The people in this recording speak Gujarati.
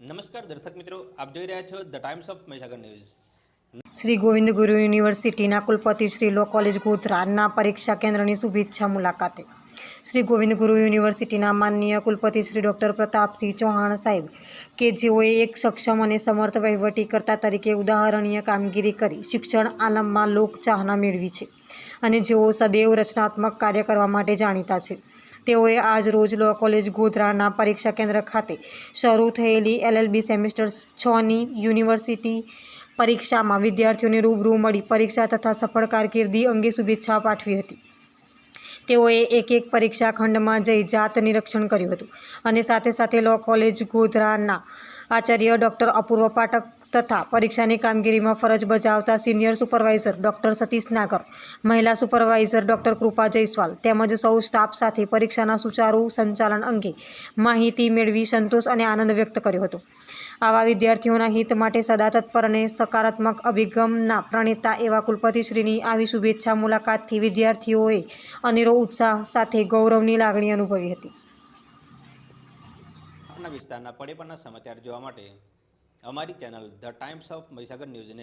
નમસ્કાર દર્શક મિત્રો, આપ જોઈ રહ્યા છો the Times of Mahisagar news. Shri Govind ગુરુ યુનિવર્સિટીના કુલપતિ શ્રી લો કોલેજ ગોધરાના પરીક્ષા કેન્દ્રની શુભેચ્છા મુલાકાતે શ્રી ગોવિંદ ગુરુ યુનિવર્સિટીના માનનીય કુલપતિ શ્રી ડૉક્ટર પ્રતાપસિંહ ચૌહાણ સાહેબ કે જેઓએ એક સક્ષમ અને સમર્થ વહીવટીકર્તા તરીકે ઉદાહરણીય કામગીરી કરી શિક્ષણ આલમમાં લોકચાહના મેળવી છે અને જેઓ સદૈવ રચનાત્મક કાર્ય કરવા માટે જાણીતા છે, તેઓએ આજ રોજ લો કોલેજ ગોધરાના પરીક્ષા કેન્દ્ર ખાતે શરૂ થયેલી LLB સેમેસ્ટર 6ની યુનિવર્સિટી પરીક્ષામાં વિદ્યાર્થીઓને રૂબરૂ મળી પરીક્ષા તથા સફળ કારકિર્દી અંગે શુભેચ્છા પાઠવી હતી। તેઓએ એક પરીક્ષા ખંડમાં જઈ જાત નિરીક્ષણ કર્યું હતું અને સાથે સાથે લો કોલેજ ગોધરાના આચાર્ય ડૉક્ટર અપૂર્વ પાઠક તથા પરીક્ષાની કામગીરીમાં ફરજ બજાવતા સિનિયર સુપરવાઇઝર ડૉક્ટર સતીશ નાગર, મહિલા સુપરવાઇઝર ડૉક્ટર કૃપા જયસ્વાલ તેમજ સૌ સ્ટાફ સાથે પરીક્ષાના સુચારુ સંચાલન અંગે માહિતી મેળવી સંતોષ અને આનંદ વ્યક્ત કર્યો હતો। આવા વિદ્યાર્થીઓના હિત માટે સદા તત્પર અને સકારાત્મક અભિગમના પ્રણેતા એવા કુલપતિશ્રીની આવી શુભેચ્છા મુલાકાતથી વિદ્યાર્થીઓએ અનેરો ઉત્સાહ સાથે ગૌરવની લાગણી અનુભવી હતી। આપના વિસ્તારના પડે પણના સમાચાર જોવા માટે અમારી channel the Times of Mahisagar ન્યૂઝને